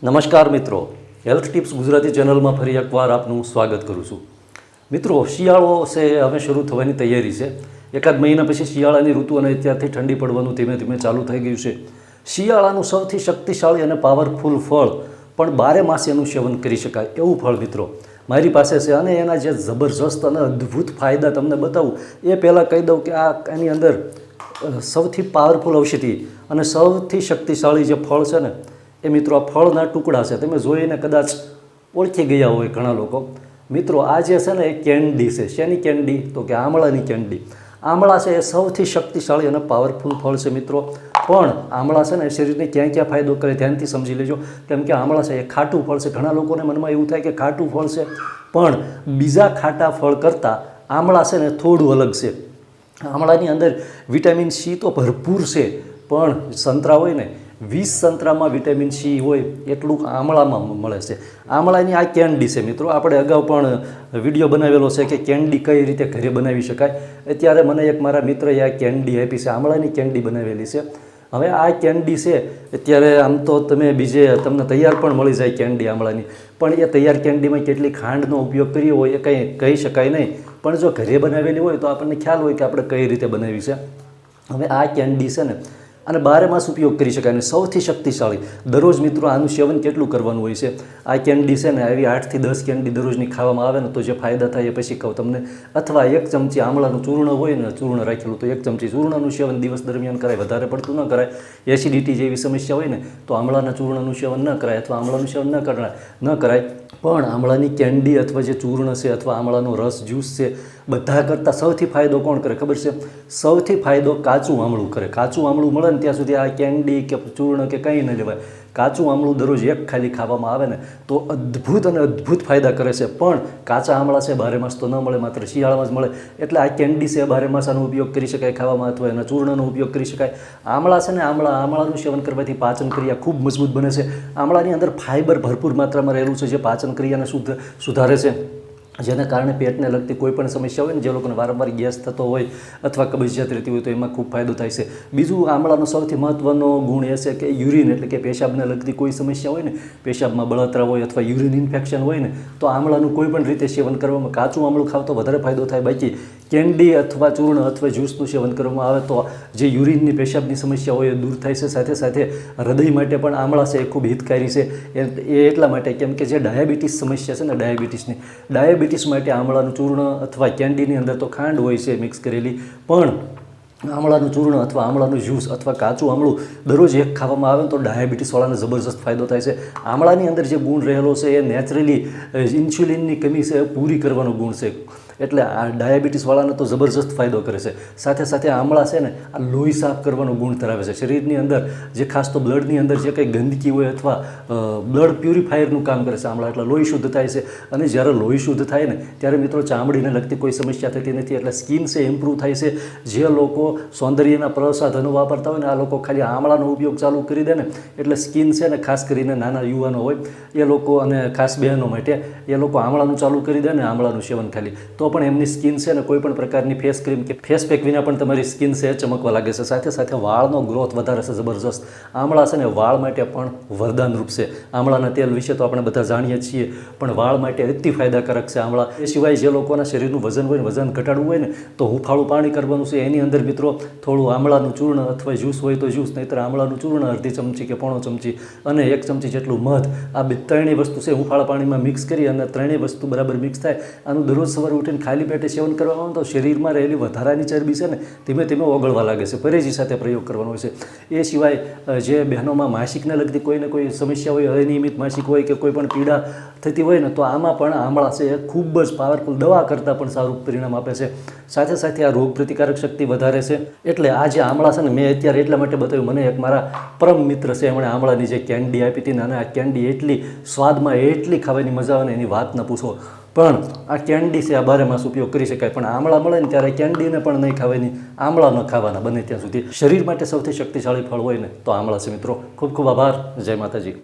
નમસ્કાર મિત્રો, health tips Gujarati ચેનલમાં ફરી એકવાર આપનું સ્વાગત કરું છું. મિત્રો, શિયાળો છે હવે શરૂ થવાની તૈયારી છે. એકાદ મહિના પછી શિયાળાની ઋતુ અને અત્યારથી ઠંડી પડવાનું ધીમે ધીમે ચાલુ થઈ ગયું છે. શિયાળાનું સૌથી શક્તિશાળી અને પાવરફુલ ફળ પણ 12 માસ એનું સેવન કરી શકાય એવું ફળ મિત્રો મારી પાસે છે અને એના જે જબરજસ્ત અને અદ્ભુત ફાયદા તમને બતાવું એ પહેલાં કહી દઉં કે એની અંદર સૌથી પાવરફુલ ઔષધિ અને સૌથી શક્તિશાળી જે ફળ છે ને એ મિત્રો આ ફળના ટુકડા છે. તમે જોઈને કદાચ ઓળખી ગયા હોય ઘણા લોકો. મિત્રો આ જે છે ને એ કેન્ડી છે. શેની કેન્ડી? તો કે આમળાની કેન્ડી. આમળા છે એ સૌથી શક્તિશાળી અને પાવરફુલ ફળ છે મિત્રો. પણ આમળા છે ને શરીરને ક્યાં ક્યાં ફાયદો કરે ધ્યાનથી સમજી લેજો. કેમ કે આમળા છે એ ખાટું ફળ છે. ઘણા લોકોને મનમાં એવું થાય કે ખાટું ફળ છે, પણ બીજા ખાટા ફળ કરતાં આમળા છે ને થોડું અલગ છે. આમળાની અંદર વિટામિન સી તો ભરપૂર છે, પણ સંતરા હોય ને 20 સંતરામાં વિટામિન સી હોય એટલું આમળામાં મળે છે. આમળાની આ કેન્ડી છે મિત્રો. આપણે અગાઉ પણ વિડીયો બનાવેલો છે કે કેન્ડી કઈ રીતે ઘરે બનાવી શકાય. અત્યારે મને એક મારા મિત્રએ આ કેન્ડી આપી છે, આમળાની કેન્ડી બનાવેલી છે. હવે આ કેન્ડી છે અત્યારે આમ તો તમને તૈયાર પણ મળી જાય કેન્ડી આમળાની, પણ એ તૈયાર કેન્ડીમાં કેટલી ખાંડનો ઉપયોગ કર્યો હોય એ કંઈ કહી શકાય નહીં. પણ જો ઘરે બનાવેલી હોય તો આપણને ખ્યાલ હોય કે આપણે કઈ રીતે બનાવી છે. હવે આ કેન્ડી છે ને અને 12 માસ ઉપયોગ કરી શકાય અને સૌથી શક્તિશાળી. દરરોજ મિત્રો આનું સેવન કેટલું કરવાનું હોય છે? આ કેન્ડી છે ને આવી 8 થી 10 કેન્ડી દરરોજની ખાવામાં આવે ને તો જે ફાયદા થાય એ પછી કહું તમને. અથવા 1 ચમચી આમળાનું ચૂર્ણ હોય ને, ચૂર્ણ રાખેલું, તો 1 ચમચી ચૂર્ણનું સેવન દિવસ દરમિયાન કરાય. વધારે પડતું ન કરાય. એસિડિટી જેવી સમસ્યા હોય ને તો આમળાના ચૂર્ણનું સેવન ન કરાય અથવા આમળાનું સેવન ન કરાય. પણ આમળાની કેન્ડી અથવા જે ચૂર્ણ છે અથવા આમળાનો રસ, જ્યુસ છે, બધા કરતાં સૌથી ફાયદો કોણ કરે ખબર છે? સૌથી ફાયદો કાચું આમળું કરે. કાચું આમળું મળે ને ત્યાં સુધી આ કેન્ડી કે ચૂર્ણ કે કંઈ ન લેવાય. કાચું આમળું દરરોજ એક ખાલી ખાવામાં આવે ને તો અદ્ભુત અને અદ્ભુત ફાયદા કરે છે. પણ કાચા આમળા છે 12 માસ તો ન મળે, માત્ર શિયાળામાં જ મળે. એટલે આ કેન્ડી છે 12 માસ આનો ઉપયોગ કરી શકાય ખાવામાં, અથવા એના ચૂર્ણનો ઉપયોગ કરી શકાય. આમળા છે ને આમળાનું સેવન કરવાથી પાચન ક્રિયા ખૂબ મજબૂત બને છે. આમળાની અંદર ફાઇબર ભરપૂર માત્રામાં રહેલું છે જે પાચન ક્રિયાને સુધારે છે. જેના કારણે પેટને લગતી કોઈ પણ સમસ્યા હોય ને, જે લોકોને વારંવાર ગેસ થતો હોય અથવા કબજિયાત રહેતી હોય તો એમાં ખૂબ ફાયદો થાય છે. બીજું આમળાનો સૌથી મહત્ત્વનો ગુણ એ છે કે યુરિન એટલે કે પેશાબને લગતી કોઈ સમસ્યા હોય ને, પેશાબમાં બળતરા હોય અથવા યુરિન ઇન્ફેક્શન હોય ને, તો આમળાનું કોઈ પણ રીતે સેવન કરવામાં, કાચું આમળું ખાવ તો વધારે ફાયદો થાય. બાકી કેન્ડી અથવા ચૂર્ણ અથવા જ્યુસનું સેવન કરવામાં આવે તો જે યુરિનની પેશાબની સમસ્યા હોય એ દૂર થાય છે. સાથે સાથે હૃદય માટે પણ આમળા છે એ ખૂબ હિતકારી છે. એ એટલા માટે કેમ કે જે ડાયાબિટીસ સમસ્યા છે ને, ડાયાબિટીસ માટે આમળાનું ચૂર્ણ અથવા કેન્ડીની અંદર તો ખાંડ હોય છે મિક્સ કરેલી, પણ આમળાનું ચૂર્ણ અથવા આમળાનું જ્યુસ અથવા કાચું આમળું દરરોજ એક ખાવામાં આવે તો ડાયાબિટીસવાળાને જબરજસ્ત ફાયદો થાય છે. આમળાની અંદર જે ગુણ રહેલો છે એ નેચરલી ઇન્સ્યુલિનની કમી છે એ પૂરી કરવાનો ગુણ છે. એટલે આ ડાયાબિટીસવાળાને તો જબરજસ્ત ફાયદો કરે છે. સાથે સાથે આમળા છે ને આ લોહી સાફ કરવાનો ગુણ ધરાવે છે. શરીરની અંદર જે ખાસ તો બ્લડની અંદર જે કંઈ ગંદકી હોય અથવા બ્લડ પ્યુરિફાયરનું કામ કરે છે આમળા. એટલે લોહી શુદ્ધ થાય છે. અને જ્યારે લોહી શુદ્ધ થાય ને ત્યારે મિત્રો ચામડીને લગતી કોઈ સમસ્યા થતી નથી. એટલે સ્કિન છે ઇમ્પ્રૂવ થાય છે. જે લોકો સૌંદર્યના પ્રસાધનો વાપરતા હોય ને, આ લોકો ખાલી આમળાનો ઉપયોગ ચાલુ કરી દે ને એટલે સ્કિન છે ને, ખાસ કરીને નાના યુવાનો હોય એ લોકો અને ખાસ બહેનો માટે એ લોકો આમળાનું ચાલુ કરી દે ને, આમળાનું સેવન ખાલી, તો પણ એમની સ્કિન છે ને કોઈ પણ પ્રકારની ફેસ ક્રીમ કે ફેસ પેક વિના પણ તમારી સ્કિન છે ચમકવા લાગે છે. સાથે સાથે વાળનો ગ્રોથ વધારે છે જબરજસ્ત. આમળા છે ને વાળ માટે પણ વરદાનરૂપ છે. આમળાના તેલ વિશે તો આપણે બધા જાણીએ છીએ, પણ વાળ માટે અતિ ફાયદાકારક છે આમળા. એ સિવાય જે લોકોના શરીરનું વજન હોય ને, વજન ઘટાડવું હોય ને, તો હુંફાળું પાણી કરવાનું છે. એની અંદર મિત્રો થોડું આમળાનું ચૂર્ણ અથવા જ્યુસ હોય તો જ્યુસ, નહીંતર આમળાનું ચૂર્ણ અડધી ચમચી કે પોણો ચમચી અને 1 ચમચી જેટલું મધ, આ ત્રણેય વસ્તુ છે હુંફાળા પાણીમાં મિક્સ કરી અને ત્રણેય વસ્તુ બરાબર મિક્સ થાય. આનું દરરોજ સવારે ઉઠીને ખાલી પેટે સેવન કરવામાં તો શરીરમાં રહેલી વધારાની ચરબી છે ને ધીમે ધીમે ઓગળવા લાગે છે. પરેજી સાથે પ્રયોગ કરવાનો હોય છે. એ સિવાય જે બહેનોમાં માસિકને લગતી કોઈને કોઈ સમસ્યા હોય, અનિયમિત માસિક હોય કે કોઈ પણ પીડા થતી હોય ને, તો આમાં પણ આમળા છે એ ખૂબ જ પાવરફુલ, દવા કરતાં પણ સારું પરિણામ આપે છે. સાથે સાથે આ રોગ પ્રતિકારક શક્તિ વધારે છે. એટલે આ જે આમળા છે ને મેં અત્યારે એટલા માટે બતાવ્યું, મને એક મારા પરમ મિત્ર છે એમણે આમળાની જે કેન્ડી આપી હતી ને, અને આ કેન્ડી એટલી સ્વાદમાં એટલી ખાવાની મજા આવે ને એની વાત ન પૂછો. પણ આ કેન્ડી છે આ 12 માસ ઉપયોગ કરી શકાય. પણ આમળા મળે ને ત્યારે કેન્ડીને પણ નહીં ખાવાની, આમળા ન ખાવાના બને ત્યાં સુધી. શરીર માટે સૌથી શક્તિશાળી ફળ હોય ને તો આમળા છે મિત્રો. ખૂબ ખૂબ આભાર. જય માતાજી.